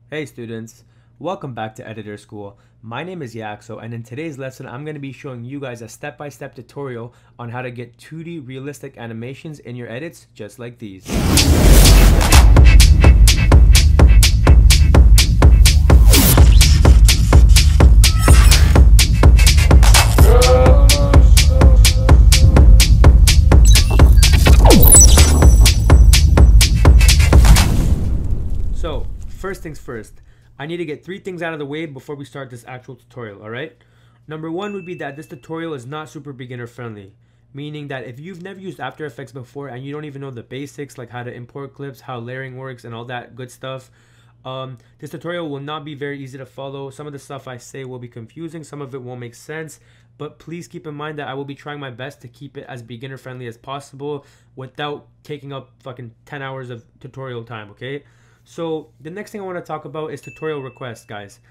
Hey students, welcome back to Editor School. My name is YAXO, and in today's lesson I'm going to be showing you guys a step-by-step tutorial on how to get 2D realistic animations in your edits just like these. So, first things first, I need to get 3 things out of the way before we start this actual tutorial, alright? Number 1 would be that this tutorial is not super beginner friendly, meaning that if you've never used After Effects before and you don't even know the basics like how to import clips, how layering works and all that good stuff, this tutorial will not be very easy to follow. Some of the stuff I say will be confusing, some of it won't make sense, but please keep in mind that I will be trying my best to keep it as beginner friendly as possible without taking up fucking 10 hours of tutorial time, okay? So the next thing I want to talk about is tutorial requests, guys.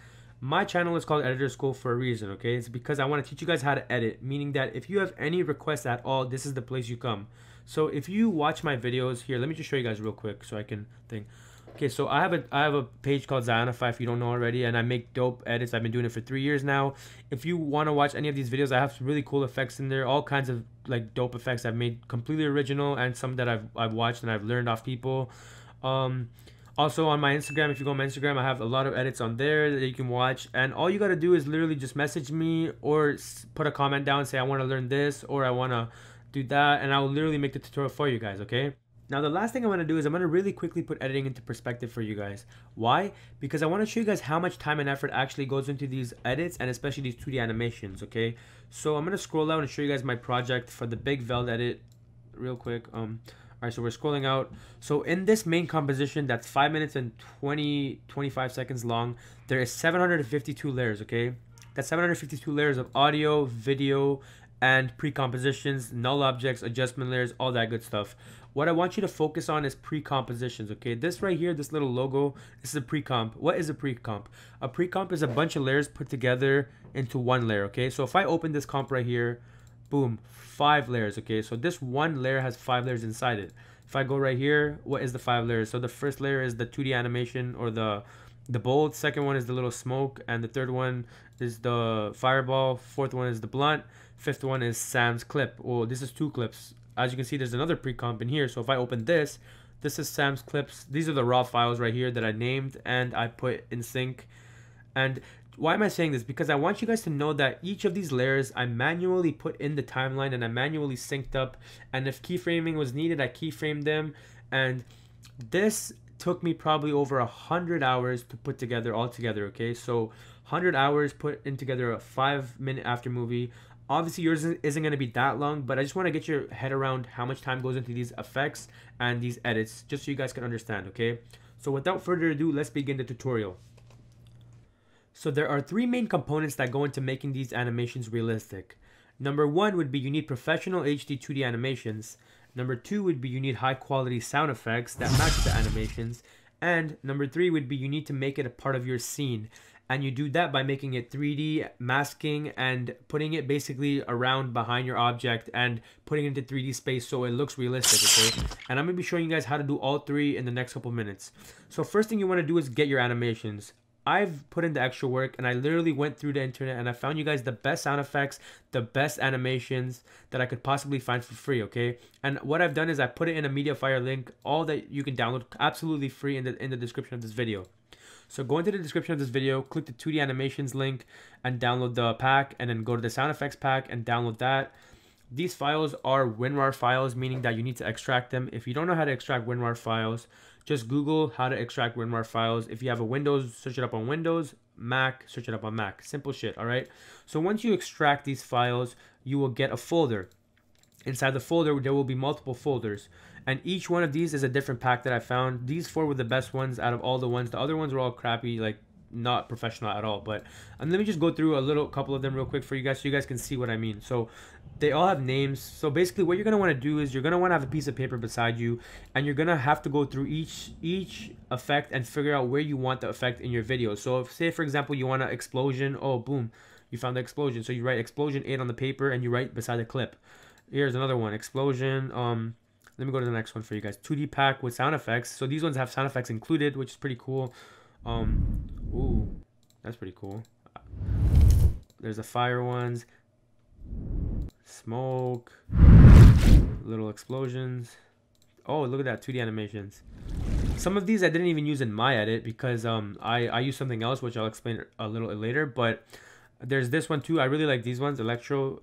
My channel is called Editor School for a reason, okay? It's because I want to teach you guys how to edit, meaning that if you have any requests at all, this is the place you come. So if you watch my videos here, let me just show you guys real quick so I can think. Okay, so I have a page called Zionify if you don't know already, and I make dope edits. I've been doing it for 3 years now. If you want to watch any of these videos, I have some really cool effects in there, all kinds of like dope effects I've made completely original, and some that I've watched and I've learned off people. Also on my Instagram, if you go on my Instagram, I have a lot of edits on there that you can watch. And all you got to do is literally just message me or put a comment down and say, I want to learn this or I want to do that. And I'll literally make the tutorial for you guys, okay? Now, the last thing I want to do is I'm going to really quickly put editing into perspective for you guys. Why? Because I want to show you guys how much time and effort actually goes into these edits and especially these 2D animations, okay? So I'm going to scroll out and show you guys my project for the big Veld edit real quick. Alright, so we're scrolling out. So in this main composition that's 5 minutes and 25 seconds long, there is 752 layers, okay? That's 752 layers of audio, video, and pre-compositions, null objects, adjustment layers, all that good stuff. What I want you to focus on is pre-compositions, okay? This right here, this little logo, this is a pre-comp. What is a pre-comp? A pre-comp is a bunch of layers put together into one layer, okay? So if I open this comp right here, boom, 5 layers, okay? So this one layer has 5 layers inside it. If I go right here, what is the 5 layers? So the first layer is the 2D animation or the bolt. Second one is the little smoke, and the third one is the fireball. Fourth one is the blunt. Fifth one is Sam's clip. Well, this is 2 clips. As you can see, there's another pre-comp in here. So if I open this, this is Sam's clips. These are the raw files right here that I named and I put in sync. And why am I saying this? Because I want you guys to know that each of these layers I manually put in the timeline and I manually synced up, and if keyframing was needed, I keyframed them. And this took me probably over 100 hours to put together all together, okay? So 100 hours put in together a 5-minute after movie. Obviously yours isn't going to be that long, but I just want to get your head around how much time goes into these effects and these edits just so you guys can understand, okay? So without further ado, let's begin the tutorial. So there are 3 main components that go into making these animations realistic. Number 1 would be you need professional HD 2D animations. Number 2 would be you need high quality sound effects that match the animations. And number 3 would be you need to make it a part of your scene. And you do that by making it 3D, masking, and putting it basically around behind your object and putting it into 3D space so it looks realistic, okay? And I'm going to be showing you guys how to do all 3 in the next couple minutes. So first thing you want to do is get your animations. I've put in the extra work and I literally went through the internet and I found you guys the best sound effects, the best animations that I could possibly find for free, okay? And what I've done is I put it in a MediaFire link, all that you can download absolutely free in the description of this video. So go into the description of this video, click the 2D animations link and download the pack, and then go to the sound effects pack and download that. These files are WinRAR files, meaning that you need to extract them. If you don't know how to extract WinRAR files, just Google how to extract WinRAR files. If you have a Windows, search it up on Windows. Mac, search it up on Mac. Simple shit, all right? So once you extract these files, you will get a folder. Inside the folder, there will be multiple folders. And each one of these is a different pack that I found. These 4 were the best ones out of all the ones. The other ones were all crappy, like not professional at all. But let me just go through a couple of them real quick for you guys so you guys can see what I mean. So they all have names. So basically what you're going to want to do is you're going to want to have a piece of paper beside you, and you're going to have to go through each effect and figure out where you want the effect in your video. So if, say for example, you want an explosion, oh boom, you found the explosion. So you write explosion 8 on the paper and you write beside the clip. Here's another one, explosion. Let me go to the next one for you guys. 2D pack with sound effects. So these ones have sound effects included, which is pretty cool. Ooh, that's pretty cool. There's the fire ones, smoke, little explosions. Oh, look at that, 2D animations. Some of these I didn't even use in my edit because I use something else, which I'll explain a little later. But there's this one too. I really like these ones, electro,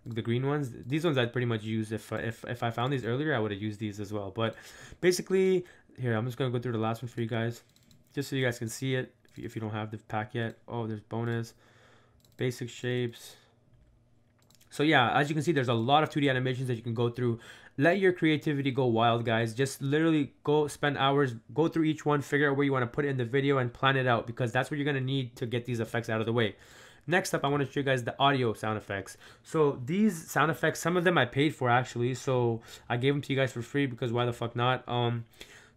the green ones. These ones I'd pretty much use if I found these earlier, I would have used these as well. But basically, here I'm just gonna go through the last one for you guys, just so you guys can see it if you don't have the pack yet. Oh, there's bonus, basic shapes. So yeah, as you can see, there's a lot of 2D animations that you can go through. Let your creativity go wild, guys. Just literally go spend hours, go through each one, figure out where you want to put it in the video and plan it out, because that's what you're going to need to get these effects out of the way. Next up, I want to show you guys the audio sound effects. So these sound effects, some of them I paid for actually. So I gave them to you guys for free because why the fuck not?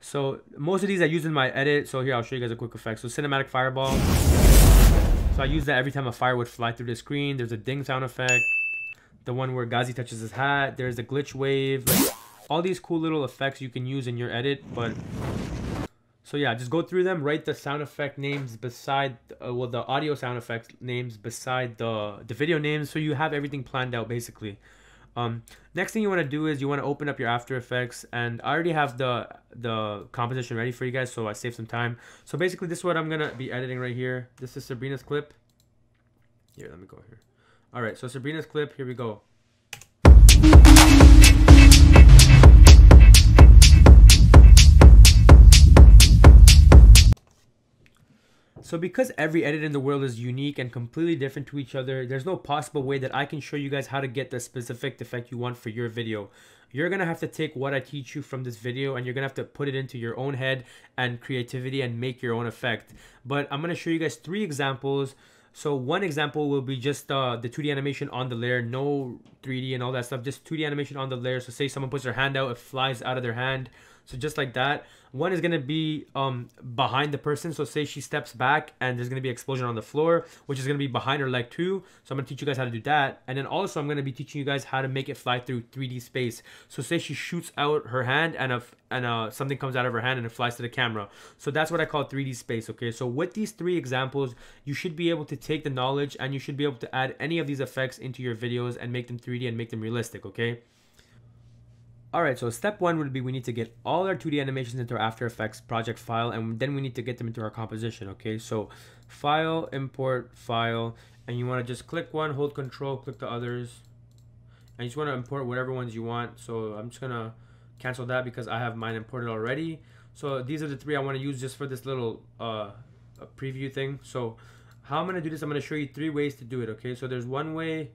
So most of these I use in my edit. So here, I'll show you guys a quick effect. So cinematic fireball. So I use that every time a fire would fly through the screen. There's a ding sound effect. The one where Ghazi touches his hat. There's the glitch wave. Like, all these cool little effects you can use in your edit. But so yeah, just go through them. Write the sound effect names beside, well, the audio sound effects names beside the video names, so you have everything planned out basically. Next thing you want to do is you want to open up your After Effects, and I already have the composition ready for you guys, so I saved some time. So basically, this is what I'm gonna be editing right here. This is Sabrina's clip. Here, let me go here. All right, so Sabrina's clip, here we go. So because every edit in the world is unique and completely different to each other, there's no possible way that I can show you guys how to get the specific effect you want for your video. You're going to have to take what I teach you from this video and you're going to have to put it into your own head and creativity and make your own effect. But I'm going to show you guys 3 examples. So one example will be just the 2D animation on the layer, no 3D and all that stuff, just 2D animation on the layer. So say someone puts their hand out, it flies out of their hand. So just like that. One is going to be behind the person. So say she steps back and there's going to be an explosion on the floor, which is going to be behind her leg too. So I'm going to teach you guys how to do that. And then also I'm going to be teaching you guys how to make it fly through 3D space. So say she shoots out her hand and something comes out of her hand and it flies to the camera. So that's what I call 3D space, okay? So with these 3 examples, you should be able to take the knowledge and you should be able to add any of these effects into your videos and make them 3D and make them realistic, okay? Alright, so step 1 would be we need to get all our 2D animations into our After Effects project file, and then we need to get them into our composition, okay? So file, import, file, and you want to just click one, hold control, click the others, and you just want to import whatever ones you want. So I'm just going to cancel that because I have mine imported already. So these are the 3 I want to use just for this little preview thing. So how I'm going to do this, I'm going to show you 3 ways to do it, okay? So there's 1 way,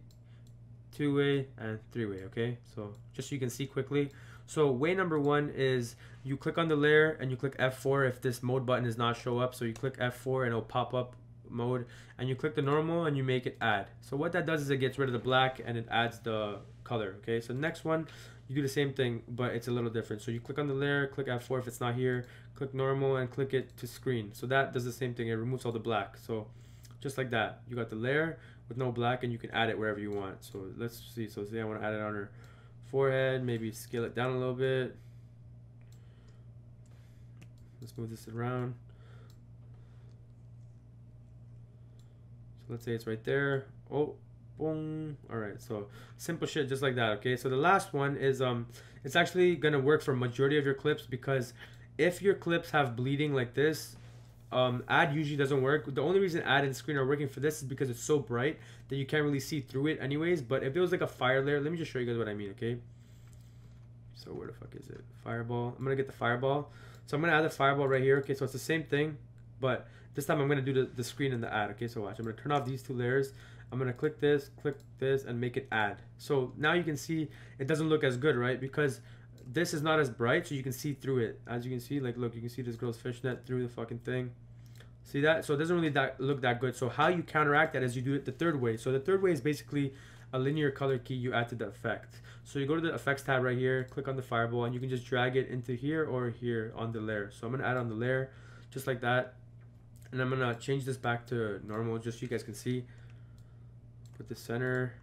2-way, and 3-way, okay? So just so you can see quickly. So way number 1 is you click on the layer and you click F4 if this mode button does not show up. So you click F4 and it'll pop up mode, and you click the normal and you make it add. So what that does is it gets rid of the black and it adds the color, okay? So next one, you do the same thing, but it's a little different. So you click on the layer, click F4 if it's not here, click normal and click it to screen. So that does the same thing, it removes all the black. So just like that, you got the layer with no black and you can add it wherever you want. So let's see, so say I want to add it on her forehead, maybe scale it down a little bit. Let's move this around. So let's say it's right there. Oh, boom. All right, so simple shit just like that, okay? So the last one is it's actually gonna work for majority of your clips, because if your clips have bleeding like this, add usually doesn't work. The only reason add and screen are working for this is because it's so bright that you can't really see through it anyways. But if it was like a fire layer, let me just show you guys what I mean, okay? So where the fuck is it? Fireball. I'm gonna get the fireball. So I'm gonna add the fireball right here, okay? So it's the same thing, but this time I'm gonna do the screen and the add, okay? So watch, I'm gonna turn off these 2 layers. I'm gonna click this, and make it add. So now you can see it doesn't look as good, right? Because this is not as bright, so you can see through it. As you can see, like, look, you can see this girl's fishnet through the fucking thing. See that? So it doesn't really look that good. So how you counteract that is you do it the 3rd way. So the 3rd way is basically a linear color key you add to the effect. So you go to the effects tab right here, click on the fireball, and you can just drag it into here or here on the layer. So I'm gonna add on the layer just like that, and I'm gonna change this back to normal just so you guys can see. Put the center.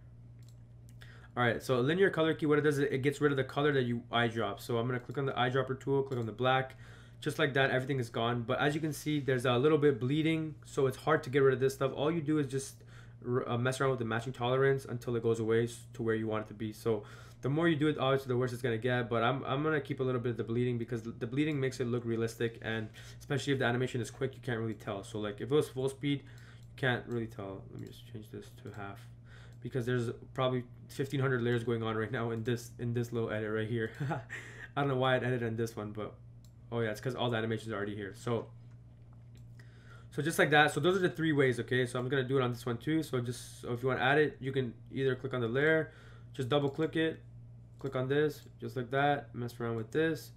Alright, so a linear color key, what it does is it gets rid of the color that you eyedrop. So I'm going to click on the eyedropper tool, click on the black, Just like that, everything is gone. But as you can see, there's a little bit bleeding, so it's hard to get rid of this stuff. All you do is just mess around with the matching tolerance until it goes away to where you want it to be. So the more you do it, obviously the worse it's gonna get. But I'm gonna keep a little bit of the bleeding because the bleeding makes it look realistic, and especially if the animation is quick, you can't really tell. So like if it was full speed, you can't really tell. Let me just change this to half, because there's probably 1,500 layers going on right now in this little edit right here. I don't know why it edited on this one, but oh yeah, it's because all the animations are already here. So just like that. So those are the 3 ways, okay? So I'm gonna do it on this one too. So if you want to add it, you can either click on the layer, just double click it, click on this, just like that, mess around with this.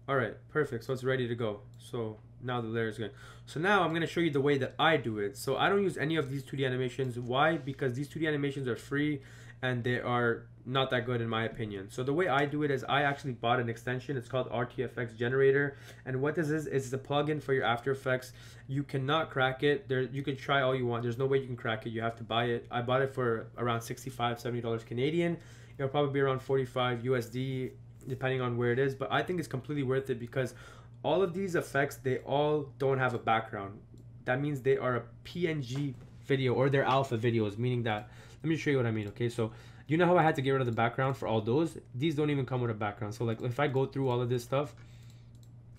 All right, perfect. So it's ready to go. So now the layer is good. So now I'm gonna show you the way that I do it. So I don't use any of these 2D animations. Why? Because these 2D animations are free and they are not that good in my opinion. So the way I do it is I actually bought an extension. It's called RTFX Generator, and what this is it's a plugin for your After Effects. You cannot crack it. You can try all you want. There's no way you can crack it. You have to buy it. I bought it for around $65-$70 Canadian. It'll probably be around 45 USD depending on where it is, but I think it's completely worth it because all of these effects, they all don't have a background. That means they are a PNG video, or they're alpha videos, meaning that, let me show you what I mean. Okay, so you know how I had to get rid of the background for all those? These don't even come with a background. So like if I go through all of this stuff,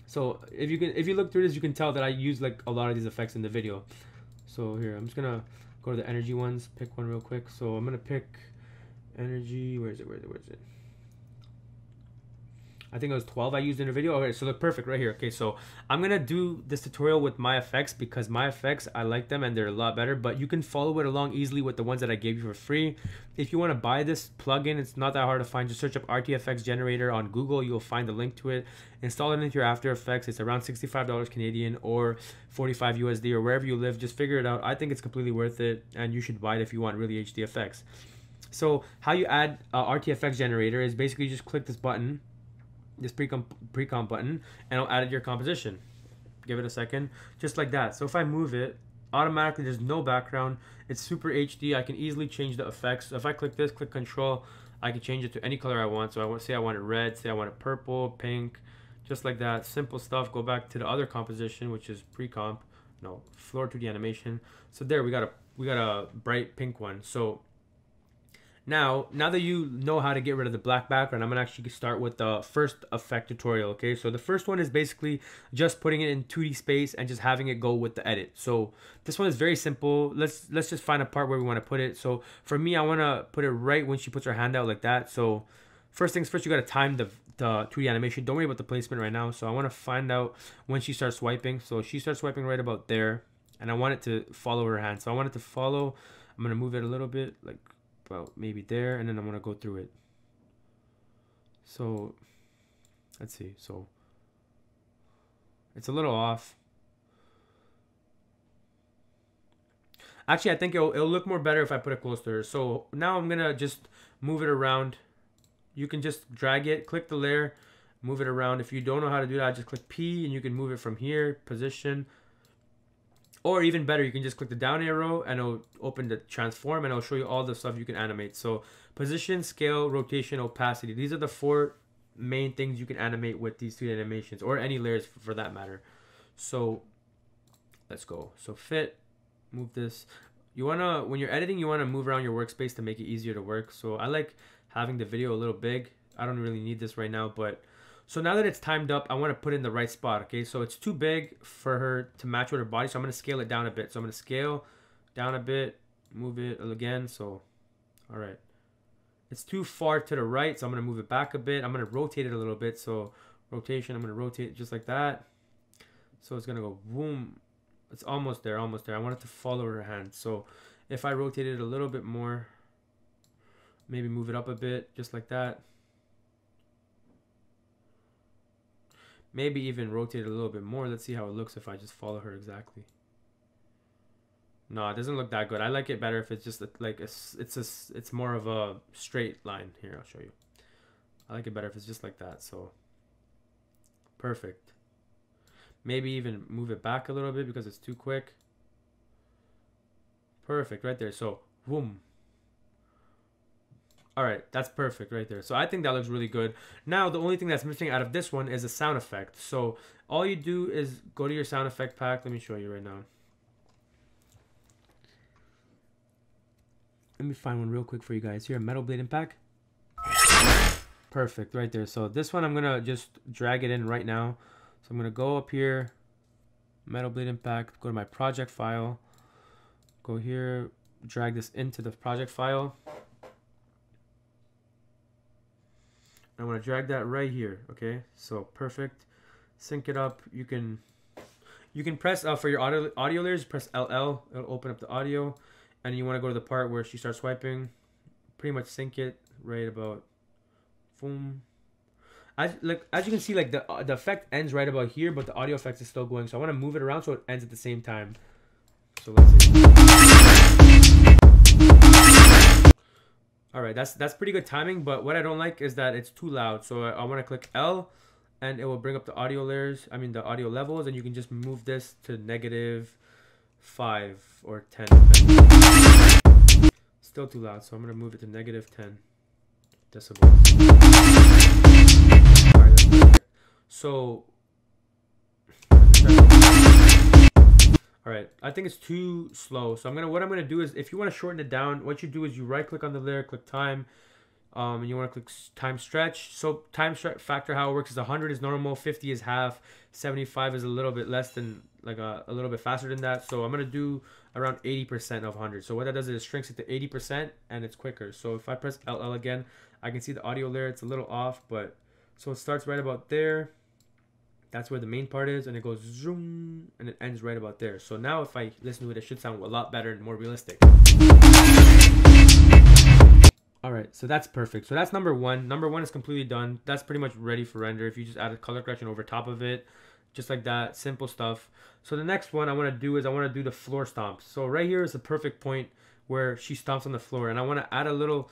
so if you look through this, you can tell that I use like a lot of these effects in the video. So here, I'm just gonna go to the energy ones, pick one real quick. So I'm gonna pick energy. Where is it? I think it was 12 I used in a video. Okay, so look, perfect right here. Okay, so I'm gonna do this tutorial with my effects because my effects, I like them and they're a lot better, but you can follow it along easily with the ones that I gave you for free. If you want to buy this plugin, it's not that hard to find. Just search up RTFX Generator on Google. You'll find the link to it. Install it into your After Effects. It's around $65 Canadian or 45 USD or wherever you live. Just figure it out. I think it's completely worth it, and you should buy it if you want really HD effects. So how you add RTFX Generator is basically just click this button, this pre-comp button, and I'll add it to your composition. Give it a second, just like that. So if I move it, automatically there's no background. It's super HD. I can easily change the effects. So if I click this, click Control, I can change it to any color I want. So I want, say I want it red, say I want it purple, pink, just like that. Simple stuff. Go back to the other composition, which is pre-comp, no, floor 2D animation. So there we got a bright pink one. So now that you know how to get rid of the black background, I'm gonna actually start with the first effect tutorial. Okay, so the first one is basically just putting it in 2D space and just having it go with the edit. So this one is very simple. Let's just find a part where we want to put it. So for me, I want to put it right when she puts her hand out like that. So first things first, you got to time the 2D animation. Don't worry about the placement right now. So I want to find out when she starts swiping. So she starts swiping right about there, and I want it to follow her hand. So I want it to follow. I'm gonna move it a little bit, like about maybe there, and then I'm gonna go through it. So let's see. So it's a little off. Actually, I think it'll look more better if I put it close to her. So now I'm gonna just move it around. You can just drag it, click the layer, move it around. If you don't know how to do that, just click P and you can move it from here, position. Or even better, you can just click the down arrow and it'll open the transform and it'll show you all the stuff you can animate. So position, scale, rotation, opacity. These are the 4 main things you can animate with these 3D animations, or any layers for that matter. So let's go. So fit, move this. You wanna, when you're editing, you wanna move around your workspace to make it easier to work. So I like having the video a little big. I don't really need this right now, but so now that it's timed up, I want to put it in the right spot, okay? So it's too big for her to match with her body, so I'm going to scale it down a bit. So I'm going to scale down a bit, move it again, so, all right. It's too far to the right, so I'm going to move it back a bit. I'm going to rotate it a little bit, so rotation, I'm going to rotate it just like that. So it's going to go boom. It's almost there, almost there. I want it to follow her hand. So if I rotate it a little bit more, maybe move it up a bit, just like that. Maybe even rotate it a little bit more. Let's see how it looks if I just follow her exactly. No, it doesn't look that good. I like it better if it's just like it's more of a straight line. Here, I'll show you. I like it better if it's just like that. So perfect. Maybe even move it back a little bit because it's too quick. Perfect, right there. So boom. All right, that's perfect right there. So I think that looks really good. Now, the only thing that's missing out of this one is a sound effect. So all you do is go to your sound effect pack. Let me show you right now. Let me find one real quick for you guys. Here, Metal Blade Impact. Perfect, right there. So this one, I'm going to just drag it in right now. So I'm going to go up here, Metal Blade Impact, go to my project file, go here, drag this into the project file. I want to drag that right here, okay? So perfect. Sync it up. You can press for your audio layers, press LL. It'll open up the audio. And you want to go to the part where she starts swiping. Pretty much sync it right about boom. As you can see, like the effect ends right about here, but the audio effect is still going. So I want to move it around so it ends at the same time. So let's see. All right, that's pretty good timing, but what I don't like is that it's too loud. So I want to click L, and it will bring up the audio layers. I mean the audio levels, and you can just move this to -5 or 10. Still too loud, so I'm gonna move it to -10 decibels. All right, that's perfect. So. All right, I think it's too slow. So what I'm gonna do is, if you want to shorten it down, what you do is you right click on the layer, click time, and you want to click time stretch. So time stretch factor, how it works is 100 is normal, 50 is half, 75 is a little bit less than, like a little bit faster than that. So I'm gonna do around 80% of 100. So what that does is it shrinks it to 80% and it's quicker. So if I press LL again, I can see the audio layer. It's a little off, but so it starts right about there. That's where the main part is, and it goes zoom, and it ends right about there. So now if I listen to it, it should sound a lot better and more realistic. All right, so that's perfect. So that's number one. Number one is completely done. That's pretty much ready for render. If you just add a color correction over top of it, just like that, simple stuff. So the next one I want to do is I want to do the floor stomps. So right here is the perfect point where she stomps on the floor, and I want to add a little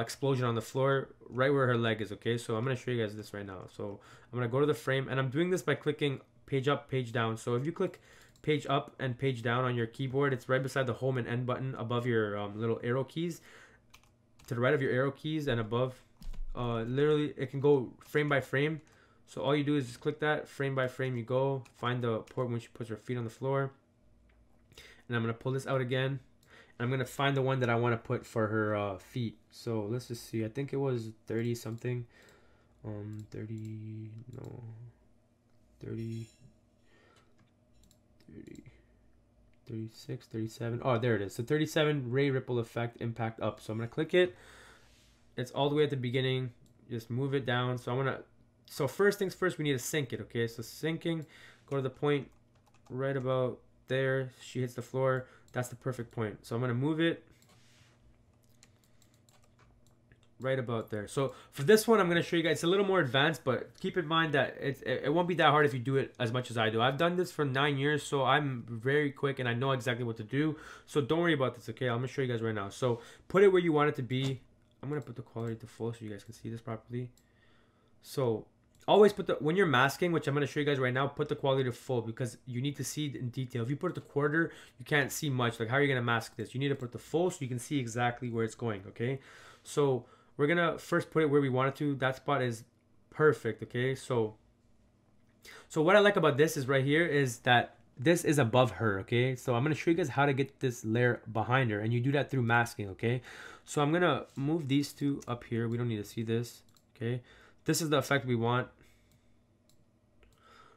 explosion on the floor right where her leg is. Okay, so I'm going to show you guys this right now. So I'm going to go to the frame, and I'm doing this by clicking page up, page down. So if you click page up and page down on your keyboard, it's right beside the home and end button above your little arrow keys, to the right of your arrow keys and above. Literally it can go frame by frame. So all you do is just click that, frame by frame you go, find the point when she puts her feet on the floor, and I'm going to pull this out again. I'm going to find the one that I want to put for her feet. So let's just see. I think it was 30 something. 30, no. 30, 36, 37. Oh, there it is. So 37 ray ripple effect impact up. So I'm going to click it. It's all the way at the beginning. Just move it down. So first things first, we need to sync it. Okay, so syncing, go to the point right about there. She hits the floor. That's the perfect point. So I'm going to move it right about there. So for this one, I'm going to show you guys. It's a little more advanced, but keep in mind that it won't be that hard if you do it as much as I do. I've done this for 9 years, so I'm very quick and I know exactly what to do. So don't worry about this, okay? I'm going to show you guys right now. So put it where you want it to be. I'm going to put the quality to full so you guys can see this properly. So always when you're masking, which I'm going to show you guys right now, put the quality to full because you need to see it in detail. If you put it to quarter, you can't see much. Like, how are you going to mask this? You need to put it to full so you can see exactly where it's going, okay? So we're going to first put it where we want it to. That spot is perfect, okay? So what I like about this is right here is that this is above her, okay? So I'm going to show you guys how to get this layer behind her, and you do that through masking, okay? So I'm going to move these two up here. We don't need to see this, okay? This is the effect we want.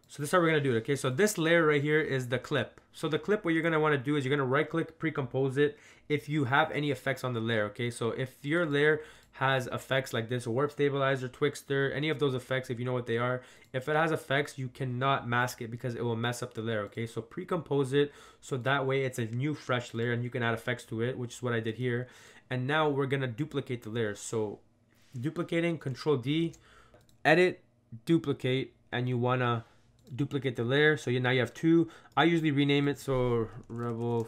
So this is how we're going to do it, okay? So this layer right here is the clip. So the clip, what you're going to want to do is you're going to right-click, pre-compose it if you have any effects on the layer, okay? So if your layer has effects like this, warp stabilizer, twixter, any of those effects, if you know what they are, if it has effects, you cannot mask it because it will mess up the layer, okay? So pre-compose it so that way it's a new fresh layer and you can add effects to it, which is what I did here. And now we're going to duplicate the layers. So duplicating, Control D, edit, duplicate, and you want to duplicate the layer. So now you have two. I usually rename it so Rebel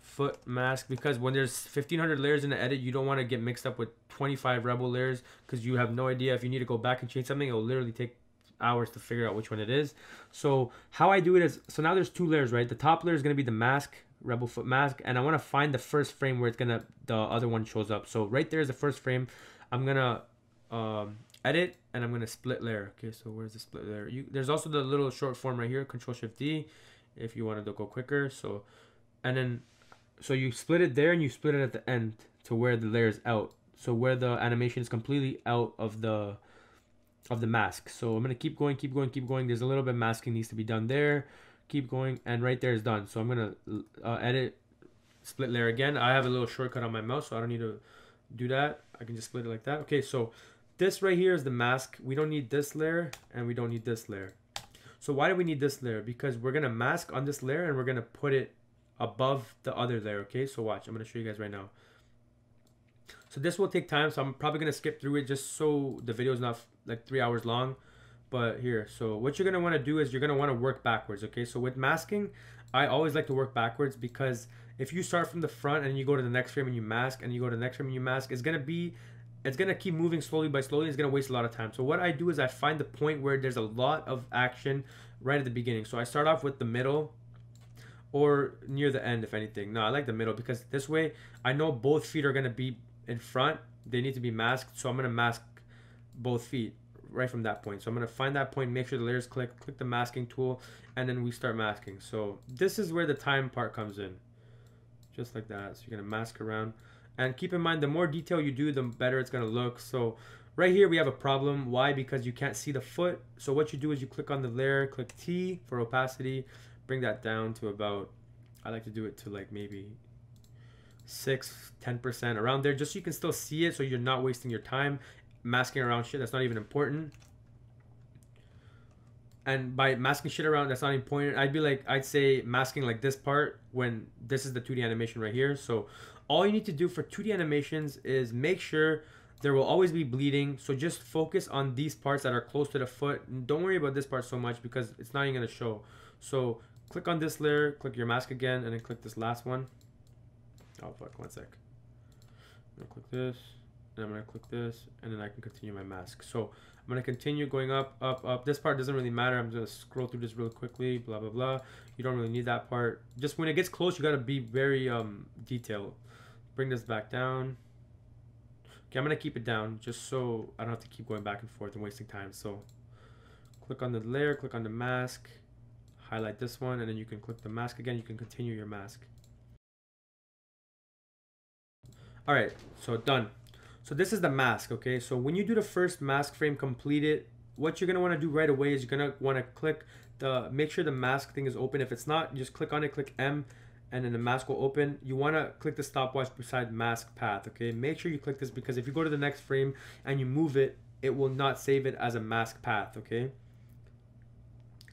Foot Mask, because when there's 1500 layers in the edit, you don't want to get mixed up with 25 Rebel layers because you have no idea if you need to go back and change something. It'll literally take hours to figure out which one it is. So how I do it is, so now there's two layers, right? The top layer is going to be the mask rebel foot mask, and I want to find the first frame where the other one shows up. So right there is the first frame. I'm gonna edit, and I'm gonna split layer. Okay, so where's the split layer? There's also the little short form right here, Control Shift D, if you wanted to go quicker. So, and then so you split it there, and you split it at the end to where the layer is out. So where the animation is completely out of the mask. So I'm gonna keep going, keep going, keep going. There's a little bit of masking needs to be done there. Keep going, and right there is done. So I'm gonna edit, split layer again. I have a little shortcut on my mouse, so I don't need to do that. I can just split it like that. Okay, so this right here is the mask. We don't need this layer, and we don't need this layer. So why do we need this layer? Because we're gonna mask on this layer, and we're gonna put it above the other layer. Okay, so watch. I'm gonna show you guys right now. So this will take time, so I'm probably gonna skip through it just so the video is not like 3 hours long. But here, so what you're gonna want to do is you're gonna want to work backwards. Okay, so with masking, I always like to work backwards, because if you start from the front and you go to the next frame and you mask, and you go to the next frame and you mask, it's gonna keep moving slowly by slowly. It's gonna waste a lot of time. So what I do is I find the point where there's a lot of action right at the beginning. So I start off with the middle, or near the end, if anything. No, I like the middle, because this way I know both feet are gonna be in front. They need to be masked, so I'm gonna mask both feet right from that point. So I'm gonna find that point, make sure the layers click the masking tool, and then we start masking. So this is where the time part comes in, just like that. So you're gonna mask around, and keep in mind, the more detail you do, the better it's gonna look. So right here we have a problem. Why? Because you can't see the foot. So what you do is you click on the layer, click T for opacity, bring that down to about, I like to do it to like maybe 6-10% around there, just so you can still see it, so you're not wasting your time masking around shit that's not even important. And by masking shit around that's not important, I'd say masking like this part when this is the 2D animation right here. So all you need to do for 2D animations is make sure there will always be bleeding. So just focus on these parts that are close to the foot, and don't worry about this part so much, because it's not even gonna show. So click on this layer, click your mask again, and then click this last one. Oh fuck, one sec. I'm gonna click this, and I'm gonna click this, and then I can continue my mask. So I'm gonna continue going up, up, up. This part doesn't really matter. I'm gonna scroll through this real quickly, blah, blah, blah. You don't really need that part. Just when it gets close, you gotta be very detailed. Bring this back down. Okay, I'm gonna keep it down just so I don't have to keep going back and forth and wasting time. So click on the layer, click on the mask, highlight this one, and then you can click the mask again. You can continue your mask. All right, so done. So this is the mask, okay? So when you do the first mask frame completed, what you're gonna wanna do right away is you're gonna wanna click make sure the mask thing is open. If it's not, just click on it, click M, and then the mask will open. You wanna click the stopwatch beside mask path, okay? Make sure you click this, because if you go to the next frame and you move it, it will not save it as a mask path, okay?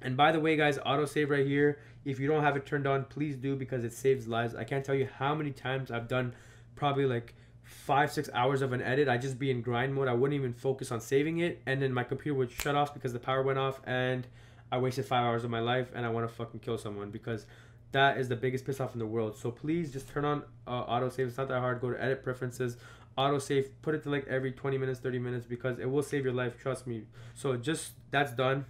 And by the way, guys, autosave right here, if you don't have it turned on, please do, because it saves lives. I can't tell you how many times I've done probably like 5-6 hours of an edit. I just be in grind mode. I wouldn't even focus on saving it, and then my computer would shut off because the power went off, and I wasted 5 hours of my life, and I want to fucking kill someone, because that is the biggest piss off in the world. So please just turn on autosave. It's not that hard. Go to edit preferences, autosave, put it to like every 20 minutes, 30 minutes, because it will save your life, trust me. So just, that's done.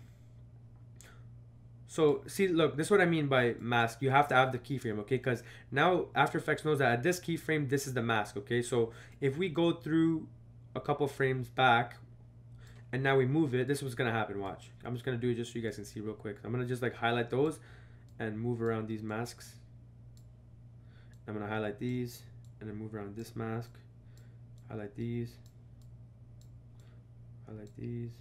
So see, look, this is what I mean by mask. You have to have the keyframe, okay? Because now After Effects knows that at this keyframe, this is the mask, okay? So if we go through a couple frames back, and now we move it, this is what's gonna happen. Watch. I'm just gonna do it just so you guys can see real quick. I'm gonna just like highlight those and move around these masks. I'm gonna highlight these and then move around this mask. Highlight these. Highlight these.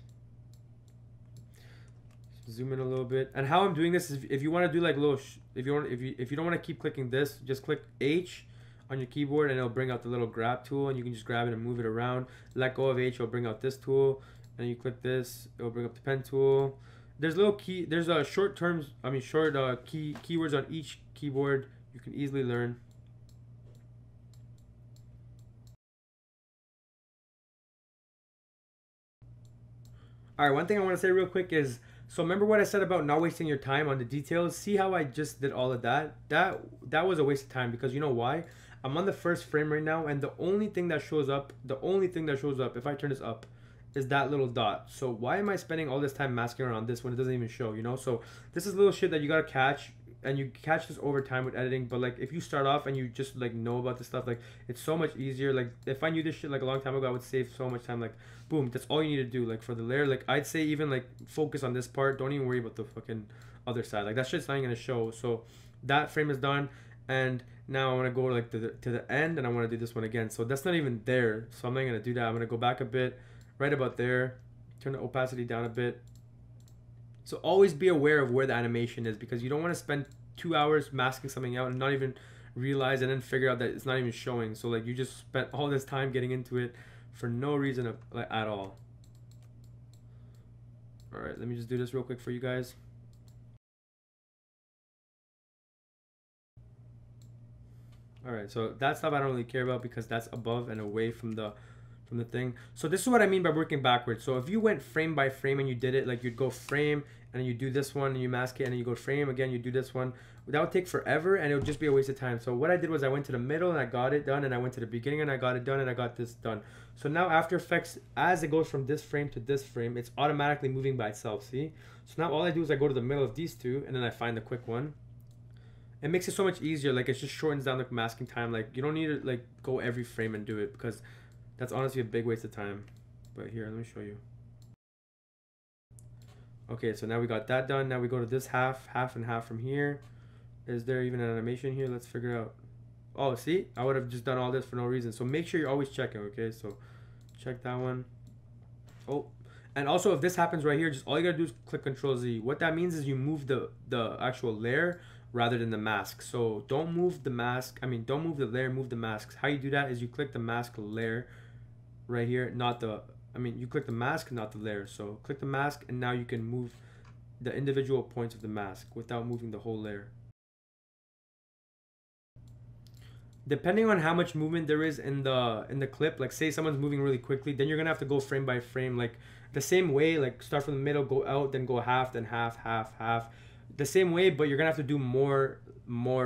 Zoom in a little bit. And how I'm doing this is, if you want to do like little if you don't want to keep clicking this, just click H on your keyboard and it'll bring out the little grab tool, and you can just grab it and move it around. Let go of H, it'll bring out this tool, and you click this, it'll bring up the pen tool. There's a short keywords on each keyboard you can easily learn. All right, one thing I want to say real quick is, so remember what I said about not wasting your time on the details? See how I just did all of that? That was a waste of time, because you know why? I'm on the first frame right now, and the only thing that shows up, if I turn this up, is that little dot. So why am I spending all this time masking around this when it doesn't even show, you know? So this is little shit that you gotta catch. and you catch this over time with editing. But like if you start off and you just like know about this stuff, like it's so much easier. Like if I knew this shit like a long time ago, I would save so much time. Like boom, that's all you need to do. Like for the layer, like I'd say even like focus on this part, don't even worry about the fucking other side. Like that shit's not even gonna show. So that frame is done, and now I want to go like to the end, and I want to do this one again. So that's not even there, so I'm not gonna do that. I'm gonna go back a bit, right about there, turn the opacity down a bit. So always be aware of where the animation is, because you don't want to spend 2 hours masking something out and not even realize, and then figure out that it's not even showing. So like you just spent all this time getting into it for no reason of, like, at all. All right, let me just do this real quick for you guys. All right, so that stuff I don't really care about because that's above and away from the thing. So this is what I mean by working backwards. So if you went frame by frame and you did it, like you'd go frame and then you do this one and you mask it, and then you go frame again, you do this one, that would take forever and it would just be a waste of time. So what I did was I went to the middle and I got it done, and I went to the beginning and I got it done, and I got this done. So now After Effects, as it goes from this frame to this frame, it's automatically moving by itself, see? So now all I do is I go to the middle of these two and then I find the quick one. It makes it so much easier. Like it just shortens down the masking time. Like you don't need to like go every frame and do it, because that's honestly a big waste of time. But here, let me show you. Okay, so now we got that done. Now we go to this half and half from here. Is there even an animation here? Let's figure it out. Oh, see? I would have just done all this for no reason. So make sure you're always checking, okay? So check that one. Oh, and also if this happens right here, just all you gotta do is click Control Z. What that means is you move the actual layer rather than the mask. So don't move the mask. I mean, don't move the layer, move the masks. How you do that is you click the mask layer right here, not the, I mean, you click the mask, not the layer. So click the mask, and now you can move the individual points of the mask without moving the whole layer. Depending on how much movement there is in the clip, like say someone's moving really quickly, then you're gonna have to go frame by frame, like the same way, like start from the middle, go out, then go half, then half, the same way, but you're gonna have to do more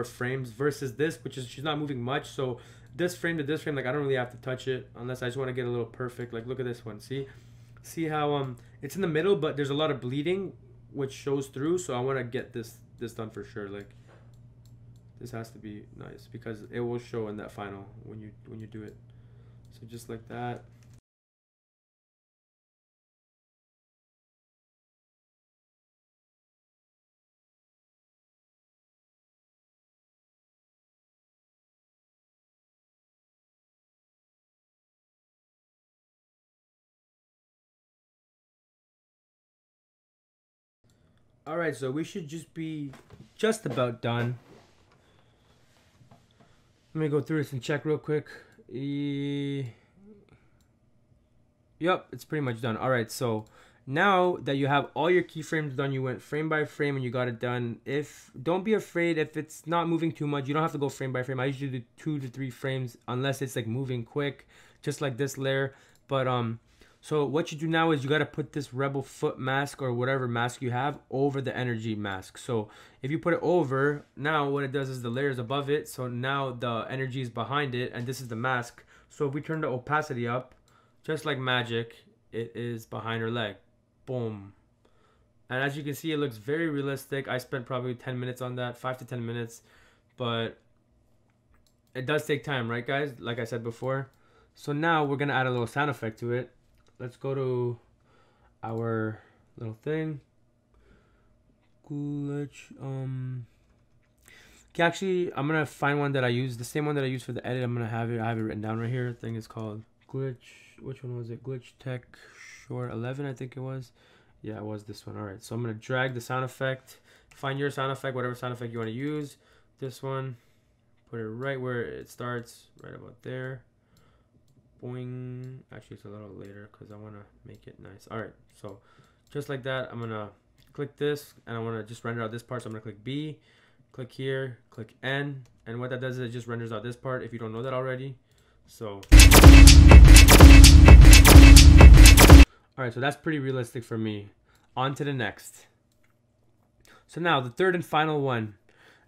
frames versus this, which is she's not moving much. So this frame to this frame, like I don't really have to touch it unless I just want to get a little perfect. Like look at this one, see how it's in the middle, but there's a lot of bleeding which shows through, so I want to get this done for sure. Like this has to be nice because it will show in that final when you do it. So just like that. Alright, so we should just be just about done. Let me go through this and check real quick. Yep, it's pretty much done. Alright, so now that you have all your keyframes done, you went frame by frame and you got it done. Don't be afraid if it's not moving too much. You don't have to go frame by frame. I usually do 2 to 3 frames unless it's like moving quick, just like this layer. But so what you do now is you got to put this rebel foot mask or whatever mask you have over the energy mask. So if you put it over, now what it does is the layer is above it. So now the energy is behind it, and this is the mask. So if we turn the opacity up, just like magic, it is behind her leg. Boom. And as you can see, it looks very realistic. I spent probably 10 minutes on that, 5 to 10 minutes. But it does take time, right guys? Like I said before. So now we're going to add a little sound effect to it. Let's go to our little thing. Glitch. Okay, actually, I'm gonna find one that I use, the same one that I use for the edit. I'm gonna have it. I have it written down right here. The thing is called Glitch. Which one was it? Glitch Tech Short 11, I think it was. Yeah, it was this one. All right. So I'm gonna drag the sound effect. Find your sound effect, whatever sound effect you want to use. This one. Put it right where it starts, right about there. Boing. Actually, it's a little later because I want to make it nice. All right, so just like that, I'm gonna click this and I want to just render out this part. So I'm gonna click B, click here, click N, and what that does is it just renders out this part if you don't know that already. So all right, so that's pretty realistic for me. On to the next. So now the third and final one,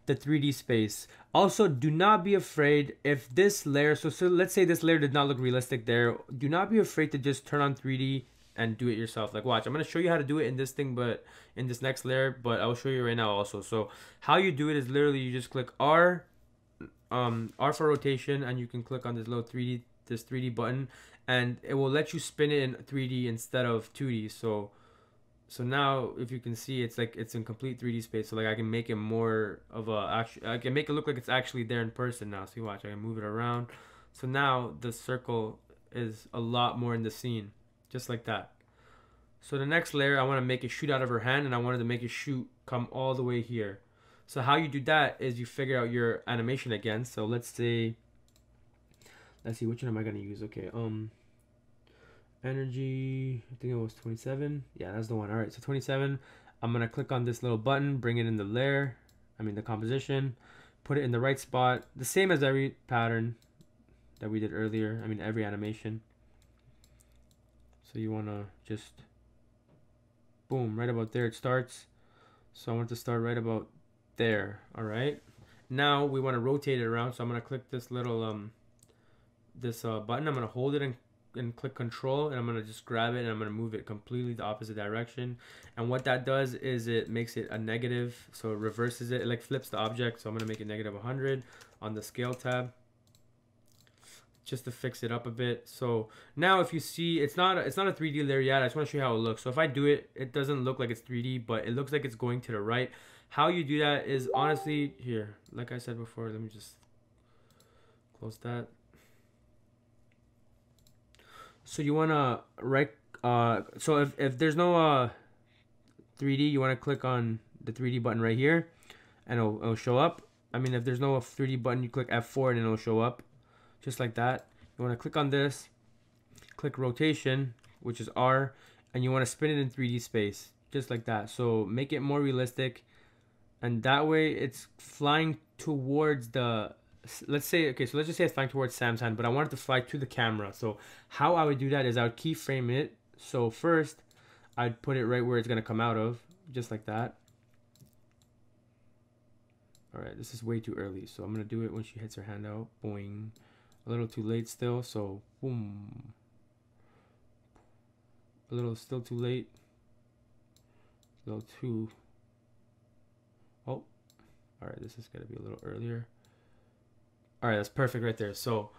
the 3D space. Also, do not be afraid if this layer, so let's say this layer did not look realistic there, do not be afraid to just turn on 3D and do it yourself. Like watch, I'm gonna show you how to do it in this thing, but in this next layer, but I'll show you right now also. So how you do it is literally you just click R, R for rotation, and you can click on this little 3D button, and it will let you spin it in 3D instead of 2D. So now if you can see, it's like it's in complete 3D space. So like I can make it more of a I can make it look like it's actually there in person now. See, watch, I can move it around. So now the circle is a lot more in the scene, just like that. So the next layer, I want to make it shoot out of her hand, and I wanted to make it shoot come all the way here. So how you do that is you figure out your animation again. So let's see, which one am I gonna use? Okay, energy, I think it was 27. Yeah, that's the one. All right, so 27, I'm gonna click on this little button, bring it in the layer, the composition, put it in the right spot, the same as every pattern that we did earlier, every animation. So you wanna just boom, right about there it starts. So I want to start right about there. All right, now we want to rotate it around, so I'm gonna click this little button. I'm gonna hold it and click control, and I'm gonna just grab it and I'm gonna move it completely the opposite direction. And what that does is it makes it a negative, so it reverses it, like flips the object. So I'm gonna make it negative 100 on the scale tab, just to fix it up a bit. So now if you see, it's not a 3D layer yet. I just want to show you how it looks. So if I do it, it doesn't look like it's 3D, but it looks like it's going to the right. How you do that is honestly here, like I said before, let me just close that. So you want to so if there's no 3D, you want to click on the 3D button right here, and it'll show up. If there's no 3D button, you click F4 and it'll show up, just like that. You want to click on this, click rotation, which is R, and you want to spin it in 3D space, just like that. So make it more realistic, and that way it's flying towards the, let's say, okay, so let's just say it's flying towards Sam's hand, but I want it to fly to the camera. So how I would do that is I would keyframe it. So first I'd put it right where it's going to come out of, just like that. All right, this is way too early, so I'm going to do it when she hits her hand out. Boing. A little too late still, so boom. A little still too late. A little too, oh, all right, this is going to be a little earlier. All right, that's perfect right there. So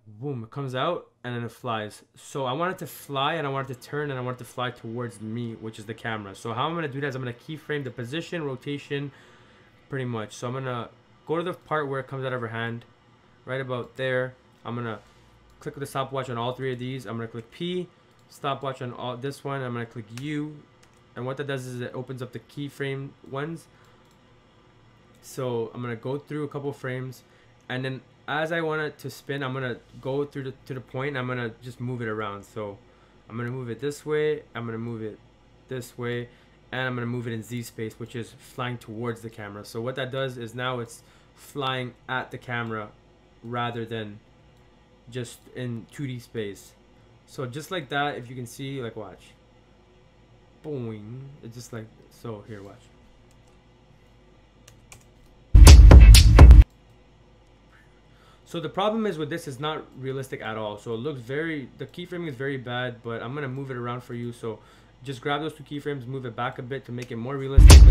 boom, it comes out and then it flies. So I want it to fly, and I want it to turn, and I want it to fly towards me, which is the camera. So how I'm going to do that is I'm going to keyframe the position, rotation, pretty much. So I'm going to go to the part where it comes out of her hand, right about there. I'm going to click the stopwatch on all three of these. I'm going to click P, stopwatch on all this one. I'm going to click U, and what that does is it opens up the keyframe ones. So I'm going to go through a couple frames, and then as I want it to spin, I'm going to go through to the point, and I'm going to just move it around. So I'm going to move it this way, I'm going to move it this way, and I'm going to move it in Z space, which is flying towards the camera. So what that does is now it's flying at the camera rather than just in 2D space. So just like that, if you can see, like watch. Boing. It's just like so. Here, watch. So the problem is with this is not realistic at all. So it looks the keyframing is very bad, but I'm gonna move it around for you. So just grab those two keyframes, move it back a bit to make it more realistic.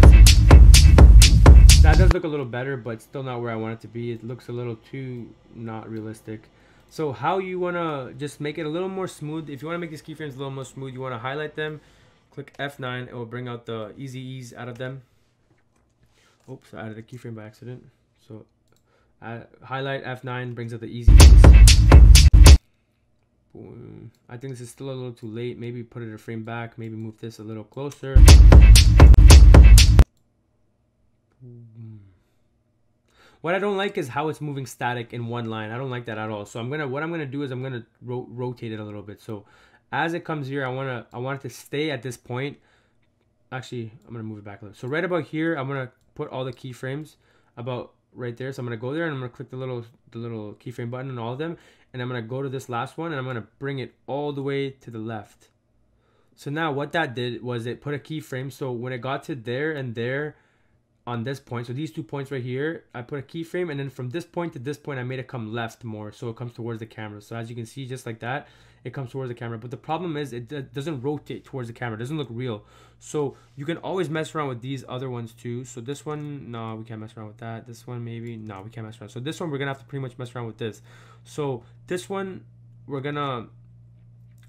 That does look a little better, but still not where I want it to be. It looks a little too not realistic. So how you wanna just make it a little more smooth, if you wanna make these keyframes a little more smooth, you wanna highlight them, click F9, it will bring out the easy ease out of them. Oops, I added a keyframe by accident. So highlight F9 brings up the easy ease. Boom. I think this is still a little too late. Maybe put it a frame back, maybe move this a little closer. What I don't like is how it's moving static in one line. I don't like that at all. So what I'm gonna do is I'm gonna rotate it a little bit. So as it comes here, I want it to stay at this point. Actually, I'm gonna move it back a little. So right about here, I'm gonna put all the keyframes about right there. So I'm gonna go there and I'm gonna click the little keyframe button on all of them, and I'm gonna go to this last one and I'm gonna bring it all the way to the left. So now what that did was it put a keyframe. So when it got to there and there, on this point. So these 2 points right here, I put a keyframe, and then from this point to this point, I made it come left more, so it comes towards the camera. So as you can see, just like that, it comes towards the camera. But the problem is it doesn't rotate towards the camera. It doesn't look real. So you can always mess around with these other ones too. So this one, no, we can't mess around with that. This one, maybe, no, we can't mess around. So this one, we're gonna have to pretty much mess around with this. So this one, I'm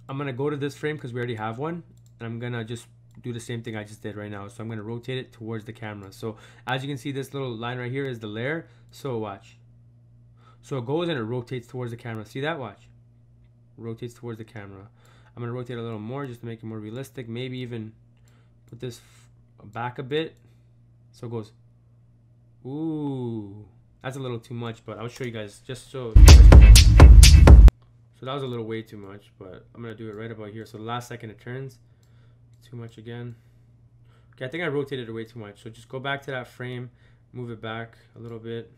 gonna go to this frame because we already have one, and I'm gonna just do the same thing I just did right now. So I'm gonna rotate it towards the camera. So as you can see, this little line right here is the layer. So watch. So it goes and it rotates towards the camera. See that? Watch. Rotates towards the camera. I'm gonna rotate a little more just to make it more realistic. Maybe even put this back a bit. So it goes. Ooh, that's a little too much, but I'll show you guys just so. So that was a little way too much, but I'm gonna do it right about here. So the last second it turns. Too much again. Okay, I think I rotated it way too much. So just go back to that frame, move it back a little bit.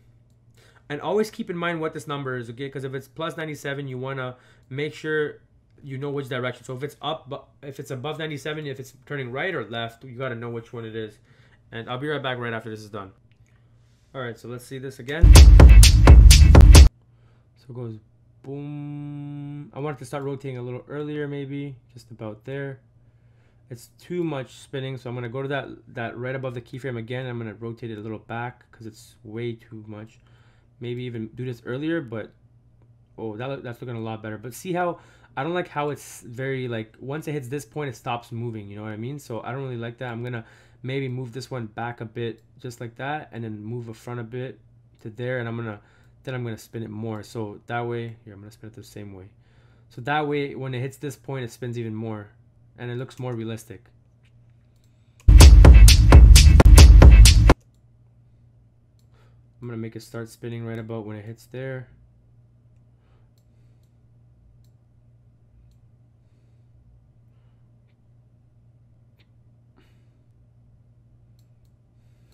And always keep in mind what this number is, okay? Because if it's plus 97, you want to make sure you know which direction. So if it's up, if it's above 97, if it's turning right or left, you got to know which one it is. And I'll be right back right after this is done. All right, so let's see this again. So it goes boom. I wanted to start rotating a little earlier, maybe just about there. It's too much spinning, so I'm going to go to that right above the keyframe again. I'm going to rotate it a little back because it's way too much. Maybe even do this earlier, but oh, that's looking a lot better. But see how I don't like how it's very like once it hits this point, it stops moving. You know what I mean? So I don't really like that. I'm gonna maybe move this one back a bit, just like that, and then move the front a bit to there, and I'm gonna spin it more. So that way, here I'm gonna spin it the same way. So that way, when it hits this point, it spins even more, and it looks more realistic. I'm gonna make it start spinning right about when it hits there.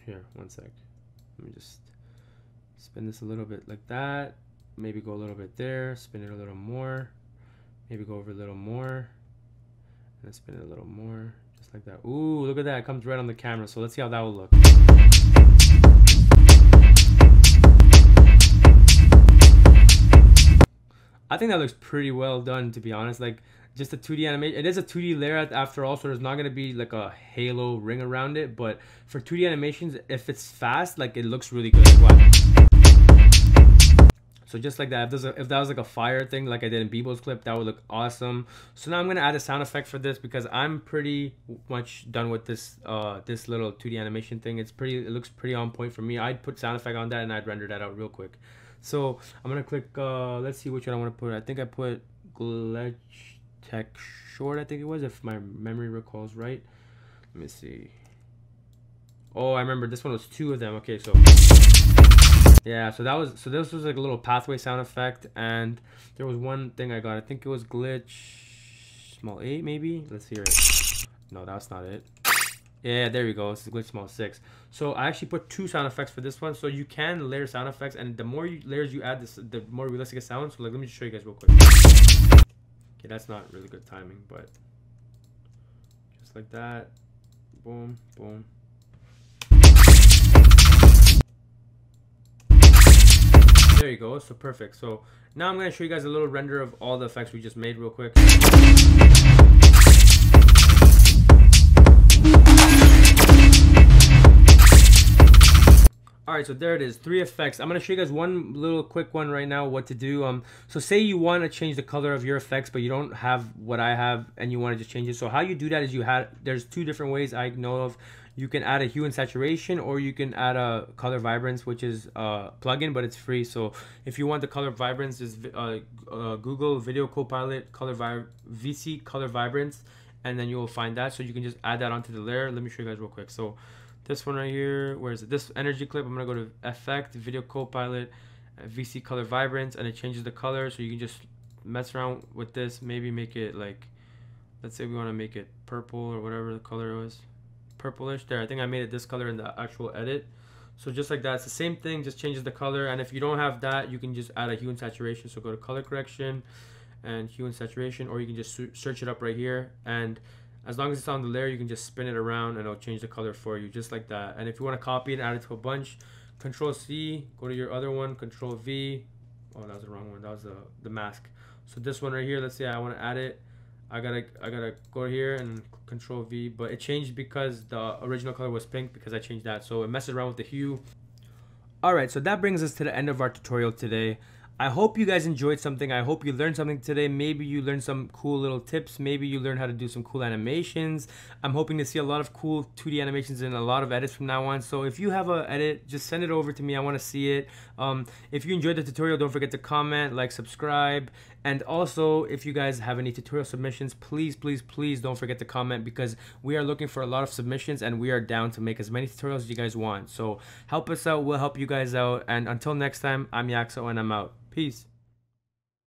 Here, one sec. Let me just spin this a little bit like that. Maybe go a little bit there, spin it a little more. Maybe go over a little more. And then spin it a little more, just like that. Ooh, look at that, it comes right on the camera. So let's see how that will look. I think that looks pretty well done, to be honest. Like, just a 2D animation. It is a 2D layer after all, so there's not going to be like a halo ring around it. But for 2D animations, if it's fast, like, it looks really good. Like, so just like that, if that was like a fire thing like I did in Bebo's clip, that would look awesome. So now I'm going to add a sound effect for this because I'm pretty much done with this this little 2D animation thing. It looks pretty on point for me. I'd put sound effect on that and I'd render that out real quick. So I'm gonna click, let's see which one I want to put. I think I put Glitch Tech Short, I think it was, if my memory recalls right. Let me see. Oh, I remember this one was 2 of them. Okay, so yeah, so this was like a little pathway sound effect, and there was one thing I got. I think it was Glitch Small 8 maybe. Let's hear it. No, that's not it. Yeah, there we go. This is Glitch Small 6. So I actually put 2 sound effects for this one. So you can layer sound effects, and the more layers you add, the more realistic it sounds. So like, let me just show you guys real quick. Okay, that's not really good timing, but just like that. Boom, boom. There you go. So perfect. So now I'm going to show you guys a little render of all the effects we just made real quick. Alright, so there it is, 3 effects. I'm going to show you guys one little quick one right now, what to do. So say you want to change the color of your effects, but you don't have what I have, and you want to just change it. So how you do that is there's 2 different ways I know of. You can add a hue and saturation, or you can add a color vibrance, which is a plugin, but it's free. So if you want the color vibrance, is Google Video Copilot VC Color Vibrance, and then you will find that. So you can just add that onto the layer. Let me show you guys real quick. So this one right here, where is it? This energy clip, I'm gonna go to Effect, Video Copilot, VC Color Vibrance, and it changes the color. So you can just mess around with this, maybe make it like, let's say we want to make it purple or whatever the color was, purplish. There, I think I made it this color in the actual edit. So just like that, it's the same thing, just changes the color. And if you don't have that, you can just add a hue and saturation. So go to color correction and hue and saturation, or you can just search it up right here. And As long as it's on the layer, you can just spin it around and it'll change the color for you, just like that. And if you want to copy it and add it to a bunch, Control C, go to your other one, Control V. Oh, that was the wrong one. That was the mask. So this one right here, let's say I want to add it. I gotta go here and Control V, but it changed because the original color was pink because I changed that. So it messes around with the hue. Alright, so that brings us to the end of our tutorial today. I hope you guys enjoyed something. I hope you learned something today. Maybe you learned some cool little tips. Maybe you learned how to do some cool animations. I'm hoping to see a lot of cool 2D animations and a lot of edits from now on. So if you have an edit, just send it over to me. I want to see it. If you enjoyed the tutorial, don't forget to comment, like, subscribe. And also, if you guys have any tutorial submissions, please, please, please don't forget to comment, because we are looking for a lot of submissions and we are down to make as many tutorials as you guys want. So help us out. We'll help you guys out. And until next time, I'm YAXO and I'm out. Peace.